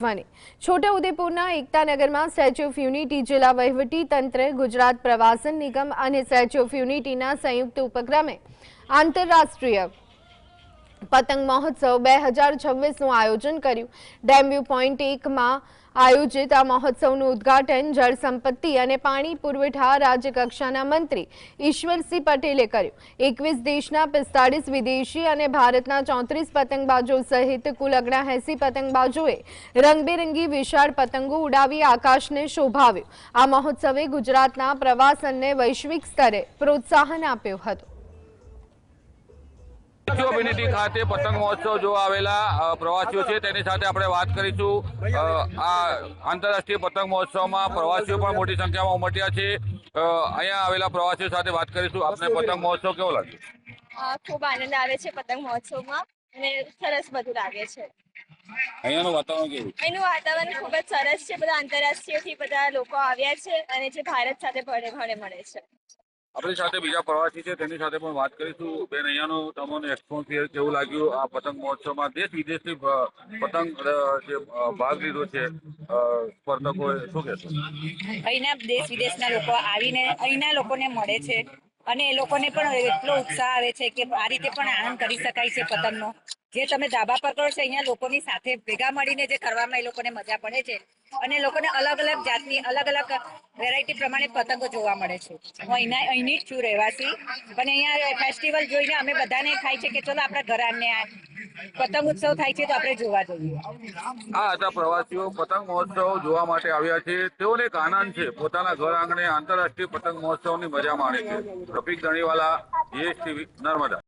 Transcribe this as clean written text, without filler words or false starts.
છોટાઉદેપુરના એકતાનગરમાં statue of unity જિલ્લા વહીવટી તંત્ર, ગુજરાત પ્રવાસન નિગમ અને સ્ટેચ્યુ ઓફ યુનિટીના સંયુક્ત ઉપક્રમે આંતરરાષ્ટ્રીય પતંગ મહોત્સવ 2026નું આયોજન કર્યું। ડેમ વ્યૂ પોઈન્ટ 1માં આયોજિત આ મહોત્સવનું ઉદ્ઘાટન જળ સંપત્તિ અને પાણી પુરવઠા રાજ્યકક્ષાના મંત્રી ઈશ્વરસિંહ પટેલે કર્યું। 21 દેશના 45 વિદેશી અને ભારતના 34 પતંગબાજો સહિત કુલ 79 પતંગબાજોએ રંગબેરંગી વિશાળ પતંગો ઉડાવી આકાશને શોભાવ્યું। આ મહોત્સવે ગુજરાતના પ્રવાસનને વૈશ્વિક સ્તરે પ્રોત્સાહન આપ્યું હતું। યુનિટી ખાતે પતંગ મહોત્સવ જોવા આવેલા પ્રવાસીઓ છે તેની સાથે આપણે વાત કરીશું। આ આંતરરાષ્ટ્રીય પતંગ મહોત્સવમાં પ્રવાસીઓ પણ મોટી સંખ્યામાં ઉમટ્યા છે। અહીંયા આવેલા પ્રવાસીઓ સાથે વાત કરીશું। આપને પતંગ મહોત્સવ કેવો લાગ્યો? ખૂબ આનંદ આવે છે પતંગ મહોત્સવમાં અને સરસ બધું લાગે છે। અહીંયાનું વાતાવરણ કેવું? અહીંનું વાતાવરણ ખૂબ જ સરસ છે। બધા આંતરરાષ્ટ્રીયથી બધા લોકો આવ્યા છે અને જે ભારત સાથે ભળે મળે છે। આપણી સાથે બીજા પ્રવાસી છે તેની સાથે પણ વાત કરીશું। બેન, અહીંયાનું તમને એક્સપોઝર કેવું લાગ્યું? આ પતંગ મહોત્સવમાં દેશ વિદેશથી પતંગ જે ભાગ લીધો છે સ્પર્ધકોએ, શું કહેશો? અહીંના દેશ વિદેશના લોકો આવીને અહીંના લોકોને મળે છે અને એ લોકોને પણ એટલો ઉત્સાહ આવે છે કે આ રીતે પણ આનંદ કરી શકાય છે પતંગનો। જે તમે ધાબા પર કરો છો અહીંયા લોકોની સાથે ભેગા મળીને જે કરવામાં એ લોકોને મજા પડે છે અને લોકોને અલગ અલગ જાતની અલગ અલગ વેરાયટી પ્રમાણે પતંગો જોવા મળે છે। હું અહીંની જ છું રહેવાસી, પણ અહીંયા ફેસ્ટિવલ જોઈને અમે બધાને થાય છે કે ચલો આપણા ઘર આને પતંગ ઉત્સવ થાય છે તો આપણે જોવા જઈએ। આ હતા પ્રવાસીઓ પતંગ મહોત્સવ જોવા માટે આવ્યા છે। તેઓને એક આનંદ છે, પોતાના ઘર આંગણે આંતરરાષ્ટ્રીય પતંગ મહોત્સવની મજા માણે છે। રફીક ધણીવાલા, GSTV, નર્મદા।